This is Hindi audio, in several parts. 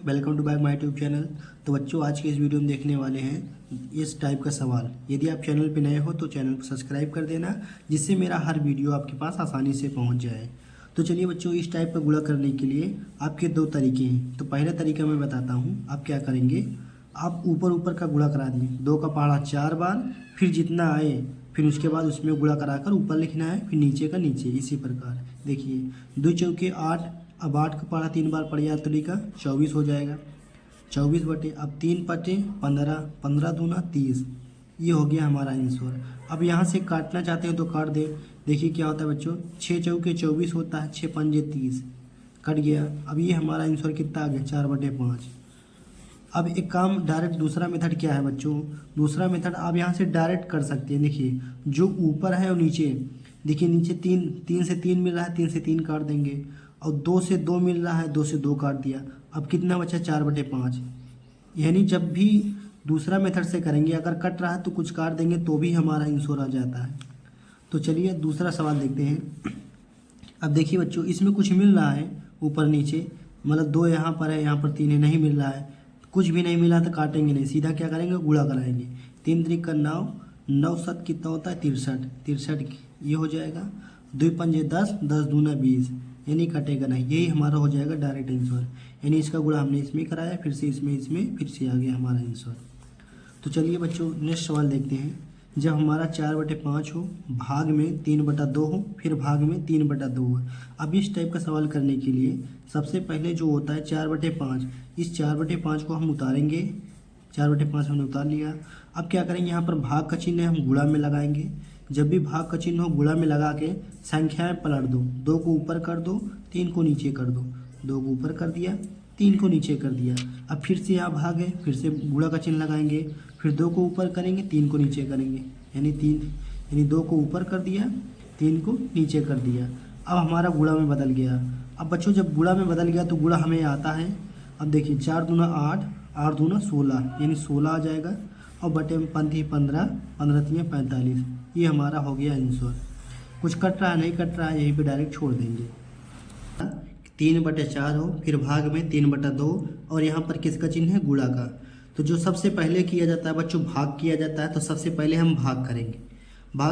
Welcome to back my YouTube channel. तो बच्चों, आज के इस वीडियो में देखने वाले हैं इस टाइप का सवाल। यदि आप चैनल पे नए हो तो चैनल को सब्सक्राइब कर देना, जिससे मेरा हर वीडियो आपके पास आसानी से पहुंच जाए। तो चलिए बच्चों, इस टाइप का गुणा करने के लिए आपके दो तरीके हैं। तो पहला तरीका मैं बताता हूँ। आप क्या करेंगे, आप ऊपर ऊपर का गुणा करा दिए, 2 का पहाड़ा 4 बार, फिर जितना आए फिर उसके बाद उसमें गुणा कराकर ऊपर लिखना है, फिर नीचे का नीचे। इसी प्रकार देखिए, 2 चौके 8, अब 8 का पहाड़ा 3 बार पड़ गया तो लिखा 24 हो जाएगा। 24 बटे अब 3 बटे 15, 15 दूना 30। ये हो गया हमारा आंसर। अब यहाँ से काटना चाहते हैं तो काट दे। देखिए क्या होता है बच्चों, 6 चौके 24 होता है, 6 पंजे 30, कट गया। अब ये हमारा आंसर कितना आ गया, 4/5। अब एक काम डायरेक्ट, दूसरा मेथड क्या है बच्चों, दूसरा मेथड आप यहाँ से डायरेक्ट कर सकते हैं। देखिए जो ऊपर है और नीचे, देखिए नीचे 3 से 3 मिल रहा है, 3 से 3 काट देंगे, और 2 से 2 मिल रहा है, 2 से 2 काट दिया। अब कितना बचा, 4/5। यानी जब भी दूसरा मेथड से करेंगे, अगर कट रहा है तो कुछ काट देंगे तो भी हमारा आंसर आ जाता है। तो चलिए दूसरा सवाल देखते हैं। अब देखिए बच्चों, इसमें कुछ मिल रहा है ऊपर नीचे, मतलब 2 यहाँ पर है, यहाँ पर 3 है, नहीं मिल रहा है, कुछ भी नहीं मिला तो काटेंगे नहीं, सीधा क्या करेंगे, गुणा कराएंगे। 3 3 का 9, 9 7 कितना होता है, 63, 63 ये हो जाएगा। 2 पंजे 10, 10 दूना 20, यानी कटेगा नहीं, यही हमारा हो जाएगा डायरेक्ट आंसर। यानी इसका गुणा हमने इसमें कराया, फिर से इसमें फिर से आ गया हमारा आंसर। तो चलिए बच्चों, नेक्स्ट सवाल देखते हैं। जब हमारा 4/5 हो, भाग में 3/2 हो, फिर भाग में 3/2 हो। अब इस टाइप का सवाल करने के लिए सबसे पहले जो होता है 4/5, इस 4/5 को हम उतारेंगे। 4/5 हमने उतार लिया। अब क्या करेंगे, यहाँ पर भाग का चिन्ह है, हम गुणा में लगाएंगे। जब भी भाग का चिन्ह हो, गुणा में लगा के संख्याएं पलट दो। 2 को ऊपर कर दो, 3 को नीचे कर दो। 2 को ऊपर कर दिया, 3 को नीचे कर दिया। अब फिर से यहाँ भाग है, फिर से गुणा का चिन्ह लगाएंगे, फिर 2 को ऊपर करेंगे, 3 को नीचे करेंगे, यानी 2 को ऊपर कर दिया, 3 को नीचे कर दिया। अब हमारा गुणा में बदल गया। अब बच्चों जब गुणा में बदल गया तो गुणा हमें आता है। अब देखिए 4 दूना 8, 8 दूना 16, यानी 16 आ जाएगा, और बटे में 15, 15 3 45। ये हमारा हो गया आंसर। कुछ कट रहा है, नहीं कट रहा है, यहीं पे डायरेक्ट छोड़ देंगे। 3/4 हो, फिर भाग में 3/2, और यहाँ पर किसका चिन्ह है, गुणा का। तो जो सबसे पहले किया जाता है बच्चों, भाग किया जाता है। तो सबसे पहले हम भाग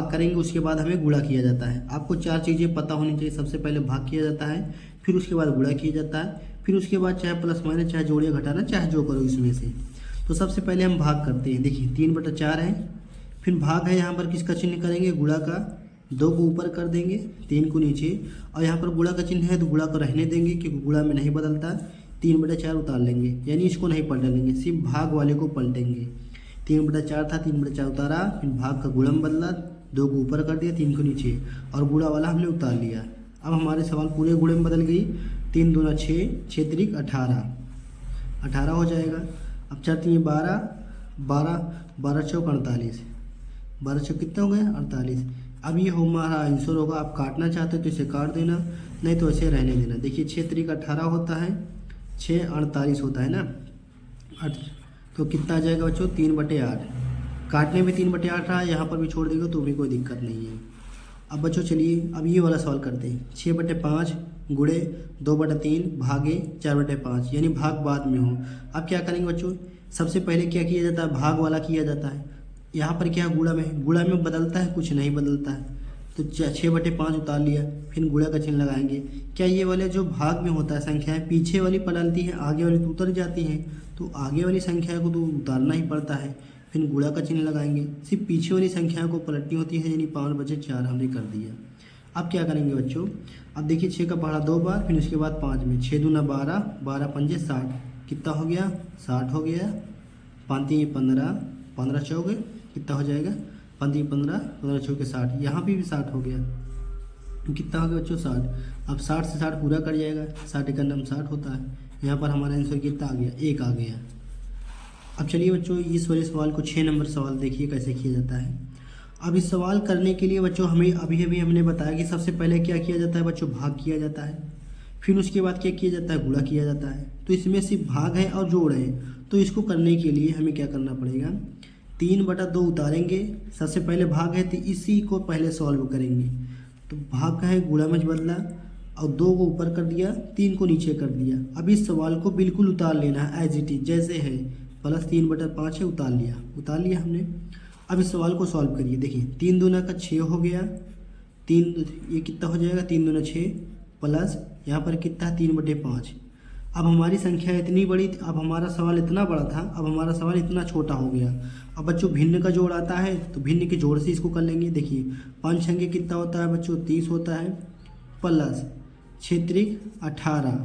करेंगे, उसके बाद हमें गुणा किया जाता है। आपको 4 चीज़ें पता होनी चाहिए। सबसे पहले भाग किया जाता है, फिर उसके बाद गुणा किया जाता है, फिर उसके बाद चाहे प्लस माइनस, चाहे जोड़िया घटाना, चाहे जो करो इसमें से। तो सबसे पहले हम भाग करते हैं। देखिए 3/4 है, फिर भाग है, यहाँ पर किसका चिन्ह करेंगे, गुणा का। 2 को ऊपर कर देंगे, 3 को नीचे, और यहाँ पर गुणा का चिन्ह है तो गुणा को रहने देंगे, क्योंकि गुणा में नहीं बदलता। 3/4 उतार लेंगे, यानी इसको नहीं पलटेंगे, सिर्फ भाग वाले को पलटेंगे। 3/4 था, 3/4 उतारा, फिर भाग का गुणा में बदला, 2 को ऊपर कर दिया, 3 को नीचे, और गुणा वाला हमने उतार लिया। अब हमारे सवाल पूरे गुणे में बदल गई। 3 दूना 6, 6 त्रिक 18, 18 हो जाएगा। अब 4 3 12, 12, 12 चौक 48, 12 चौक कितना हो गया, 48। अब ये हमारा आंसर होगा। आप काटना चाहते हो तो इसे काट देना, नहीं तो ऐसे रहने देना। देखिए 6 त्रिक 18 होता है, 6 48 होता है ना, 8, तो कितना आ जाएगा बच्चों, 3/8। काटने में 3/8 रहा, यहाँ पर भी छोड़ देगा तो भी कोई दिक्कत नहीं है। अब बच्चों चलिए अब ये वाला सवाल करते हैं। 6/5 गुणे 2/3 भागे 4/5, यानी भाग बाद में हो। अब क्या करेंगे बच्चों, सबसे पहले क्या किया जाता है, भाग वाला किया जाता है। यहाँ पर क्या गुणा में बदलता है, कुछ नहीं बदलता है। तो 6/5 उतार लिया, फिर गुणा का चिन्ह लगाएंगे। क्या ये वाले जो भाग में होता है संख्याएं, पीछे वाली पलटती हैं, आगे वाली तो उतर जाती हैं, तो आगे वाली संख्या को तो उतारना ही पड़ता है। फिर गुणा का चिन्ह लगाएंगे, सिर्फ पीछे वाली संख्या को पलटनी होती है, यानी 5/4 हमने कर दिया। अब क्या करेंगे बच्चों, अब देखिए 6 का पहाड़ा 2 बार, फिर उसके बाद 5 में, 6 दूना 12, 12 पंजे 60, कितना हो गया, 60 हो गया। 5 3 15, 15 चौके कितना हो जाएगा, 5 15, 15 चौके 60, यहाँ पे भी 60 हो गया। कितना हो गया बच्चों, 60। अब 60 से 60 पूरा कर जाएगा, 60 का नाम 60 होता है। यहाँ पर हमारा आंसर कितना आ गया, 1 आ गया। अब चलिए बच्चों, इस वाले सवाल को 6 नंबर सवाल देखिए कैसे किया जाता है। अब इस सवाल करने के लिए बच्चों हमें अभी हमने बताया कि सबसे पहले क्या किया जाता है बच्चों, भाग किया जाता है, फिर उसके बाद क्या किया जाता है, गुणा किया जाता है। तो इसमें सिर्फ भाग है और जोड़ है। तो इसको करने के लिए हमें क्या करना पड़ेगा, 3/2 उतारेंगे। सबसे पहले भाग है तो इसी को पहले सॉल्व करेंगे। तो भाग का है, गुणा में बदला, और 2 को ऊपर कर दिया, 3 को नीचे कर दिया। अब इस सवाल को बिल्कुल उतार लेना है एज इट इज जैसे है, +3/5 है, उतार लिया हमने। अब इस सवाल को सॉल्व करिए। देखिए 3 दूना का 6 हो गया, 3 ये कितना हो जाएगा, 3 दूना 6 प्लस यहाँ पर कितना है 3/5। अब हमारी संख्या इतनी बड़ी, अब हमारा सवाल इतना बड़ा था, अब हमारा सवाल इतना छोटा हो गया। अब बच्चों भिन्न का जोड़ आता है तो भिन्न के जोड़ से इसको कर लेंगे। देखिए 5 छंगे कितना होता है बच्चों, 30 होता है, प्लस 6 त्रिक 18,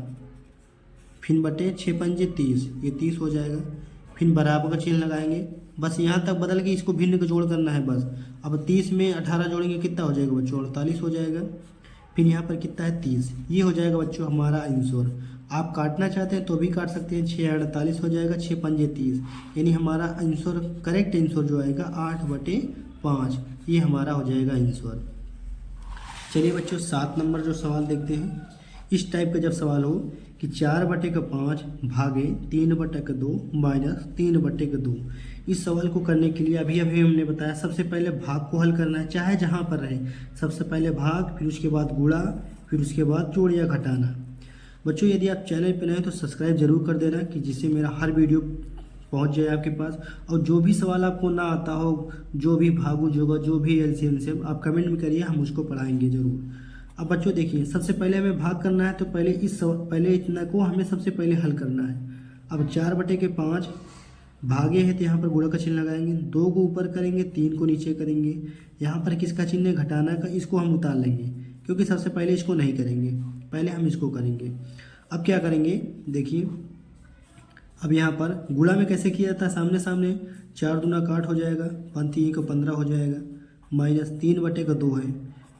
फिर बटे 6 पंजे 30, ये 30 हो जाएगा। फिर बराबर का चिन्ह लगाएंगे, बस यहाँ तक बदल के इसको भिन्न का जोड़ करना है बस। अब 30 में 18 जोड़ेंगे कितना हो जाएगा बच्चों, 48 हो जाएगा। फिर यहाँ पर कितना है 30, ये हो जाएगा बच्चों हमारा आंसर। आप काटना चाहते हैं तो भी काट सकते हैं, 6 48 हो जाएगा, 6 पंजे 30, यानी हमारा आंसर करेक्ट आंसर जो आएगा 8/5, ये हमारा हो जाएगा आंसर। चलिए बच्चों 7 नंबर जो सवाल देखते हैं। इस टाइप का जब सवाल हो कि 4/5 भागे 3/2 माइनस 3/2, इस सवाल को करने के लिए अभी हमने बताया सबसे पहले भाग को हल करना है, चाहे जहाँ पर रहे। सबसे पहले भाग, फिर उसके बाद गुणा, फिर उसके बाद जोड़ या घटाना। बच्चों यदि आप चैनल पर नए हैं तो सब्सक्राइब जरूर कर देना कि जिससे मेरा हर वीडियो पहुंच जाए आपके पास। और जो भी सवाल आपको ना आता हो, जो भी भागू जोगा, जो भी एलसीएम से, आप कमेंट में करिए, हम उसको पढ़ाएंगे ज़रूर। अब बच्चों देखिए सबसे पहले हमें भाग करना है तो पहले इतना को हमें सबसे पहले हल करना है। अब 4/5 भागे हैं तो यहाँ पर गुणा का चिन्ह लगाएंगे, 2 को ऊपर करेंगे, 3 को नीचे करेंगे। यहाँ पर किसका चिन्ह है, घटाना का, इसको हम उतार लेंगे क्योंकि सबसे पहले इसको नहीं करेंगे, पहले हम इसको करेंगे। अब क्या करेंगे देखिए, अब यहाँ पर गुणा में कैसे किया जाता है, सामने सामने 4 दूना 8 हो जाएगा, 5 का 15 हो जाएगा, माइनस 3/2 है।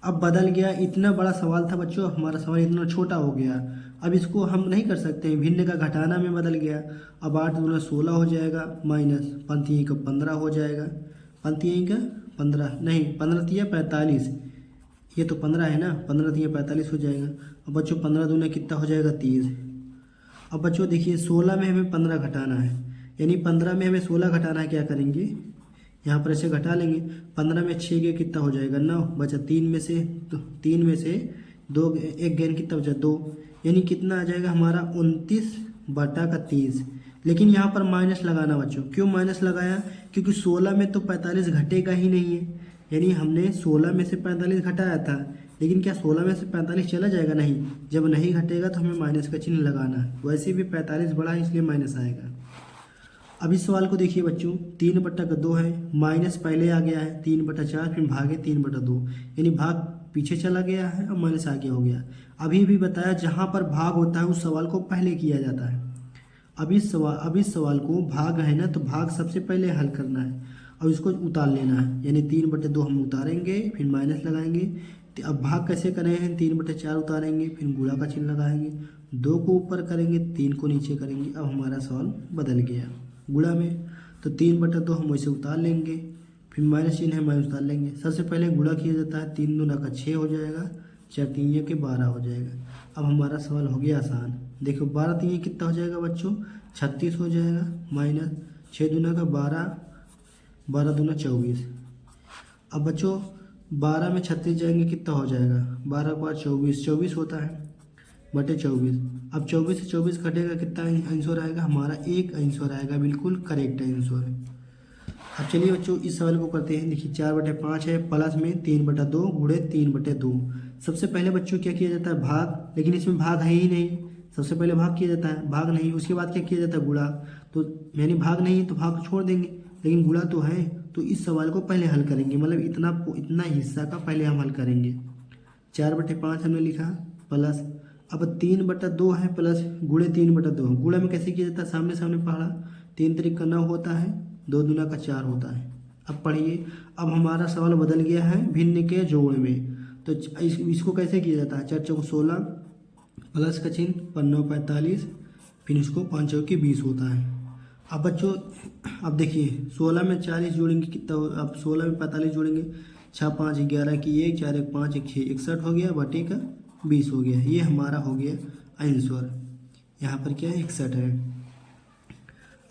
अब बदल गया, इतना बड़ा सवाल था बच्चों, हमारा सवाल इतना छोटा हो गया। अब इसको हम नहीं कर सकते हैं, भिन्न का घटाना में बदल गया। अब 8 दूना 16 हो जाएगा, माइनस 5 का 15 हो जाएगा, 5 का 15 नहीं, 15 45, ये तो 15 है ना, 15 45 हो जाएगा। अब बच्चों 15 दूना कितना हो जाएगा 30। अब बच्चों देखिए 16 में हमें 15 घटाना है, यानी 15 में हमें 16 घटाना है। क्या करेंगे, यहाँ पर ऐसे घटा लेंगे। 15 में 6 गया कितना हो जाएगा 9, बचा 3 में से 2, एक गैन कितना बचा 2, यानी कितना आ जाएगा हमारा 29/30। लेकिन यहाँ पर माइनस लगाना बच्चों, क्यों माइनस लगाया, क्योंकि 16 में तो 45 घटेगा ही नहीं है, यानी हमने 16 में से 45 घटाया था, लेकिन क्या 16 में से 45 चला जाएगा, नहीं। जब नहीं घटेगा तो हमें माइनस का चिन्ह लगाना है। वैसे भी 45 बड़ा है इसलिए माइनस आएगा। अब इस सवाल को देखिए बच्चों, 3/2 है, माइनस पहले आ गया है 3/4, फिर भागे 3/2, यानी भाग पीछे चला गया है और माइनस आगे हो गया। अभी भी बताया जहाँ पर भाग होता है उस सवाल को पहले किया जाता है। अब इस सवाल को भाग है ना, तो भाग सबसे पहले हल करना है और इसको उतार लेना है, यानी 3/2 हम उतारेंगे, फिर माइनस लगाएंगे। तो अब भाग कैसे करें हैं, 3/4 उतारेंगे, फिर गुणा का चिन्ह लगाएंगे, 2 को ऊपर करेंगे, 3 को नीचे करेंगे। अब हमारा सवाल बदल गया गुणा में, तो 3/2 हम वैसे उतार लेंगे, फिर माइनस चिन्ह है माइनस उतार लेंगे। सबसे पहले गुणा किया जाता है, 3 दूना का 6 हो जाएगा, 4 3 के 12 हो जाएगा। अब हमारा सवाल हो गया आसान। देखो 12 3 कितना हो जाएगा बच्चों, 36 हो जाएगा, माइनस 6 दूना का 12, 12 दूना 24। अब बच्चों 12 में 36 जाएंगे कितना हो जाएगा, 12 के बाद 24 होता है, बटे 24। अब 24 से 24 घटेगा कितना आंसर आएगा, हमारा 1 आंसर आएगा, बिल्कुल करेक्ट आंसर। अब चलिए बच्चों इस सवाल को करते हैं। देखिए 4/5 है, प्लस में 3/2 गुणे 3/2। सबसे पहले बच्चों क्या किया जाता है, भाग, लेकिन इसमें भाग है ही नहीं। सबसे पहले भाग किया जाता है, भाग नहीं, उसके बाद क्या किया जाता है, गुणा। तो यानी भाग नहीं है तो भाग छोड़ देंगे, लेकिन गुणा तो है, तो इस सवाल को पहले हल करेंगे, मतलब इतना हिस्सा का पहले हम हल करेंगे। 4/5 हमने लिखा, प्लस अब 3/2 है, प्लस गुणे 3/2। गुणा में कैसे किया जाता है, सामने सामने पढ़ा, 3 3 का 9 होता है, 2 दूना का 4 होता है। अब पढ़िए, अब हमारा सवाल बदल गया है भिन्न के जोड़ में। तो इसको कैसे किया जाता है, 4 चौक 16, प्लस का चिन्ह, 5 45, फिर इसको 5 चौके 20 होता है। अब बच्चों अब देखिए 16 में 40 जोड़ेंगे कितना, अब 16 में 45 जोड़ेंगे, 6 5 11 की 1, 4 1 5 1 6, 61 हो गया, बटे का 20 हो गया। ये हमारा हो गया आंसर। यहाँ पर क्या है, 61 है।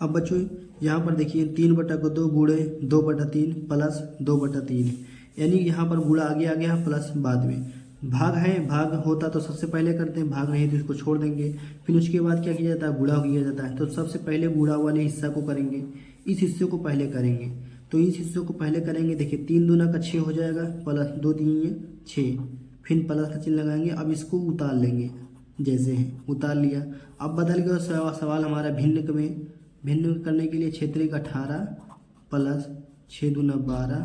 अब बच्चों यहाँ पर देखिए 3/2 गुणे 2/3 प्लस 2/3, यानी यहाँ पर गुणा आगे आ गया, प्लस बाद में भाग है, भाग होता तो सबसे पहले करते हैं, भाग नहीं तो इसको छोड़ देंगे। फिर उसके बाद क्या किया जाता है, गुणा किया जाता है। तो सबसे पहले गुणा वाले हिस्सा को करेंगे, इस हिस्से को पहले करेंगे। तो इस हिस्से को पहले करेंगे। देखिए 3 दूना का 6 हो जाएगा, प्लस 2 3 6, फिर प्लस का चिन्ह लगाएंगे। अब इसको उतार लेंगे, जैसे है उतार लिया। अब बदल गया सवाल हमारा भिन्न में। भिन्न करने के लिए क्षेत्रिक 18 प्लस 6 दूना 12,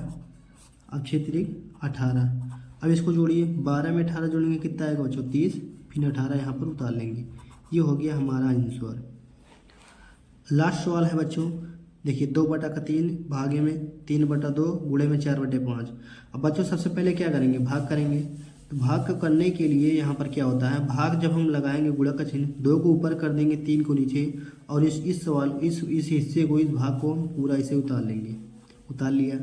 अब क्षेत्रिक 18। अब इसको जोड़िए, 12 में 18 जोड़ेंगे कितना आएगा बच्चों, 30, फिर 18 यहाँ पर उतार लेंगे। ये हो गया हमारा आंसर। लास्ट सवाल है बच्चों, देखिए 2/3 भागे में 3/2 गुणे में 4/5। अब बच्चों सबसे पहले क्या करेंगे, भाग करेंगे। तो भाग को करने के लिए यहाँ पर क्या होता है, भाग जब हम लगाएंगे गुणा का चिन्ह, 2 को ऊपर कर देंगे, 3 को नीचे, और इस हिस्से को, इस भाग को हम पूरा इसे उतार लेंगे। उतार लिया।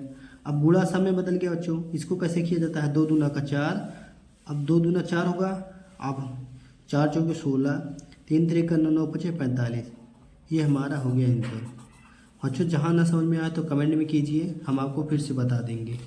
अब गुणा सब में बदल गया बच्चों। इसको कैसे किया जाता है, 2 दूना का 4, अब 2 दूना 4 होगा। अब 4 चौके 16, 3 3 का 9 9 5 45। ये हमारा हो गया आंसर। बच्चों जहाँ ना समझ में आए तो कमेंट में कीजिए, हम आपको फिर से बता देंगे।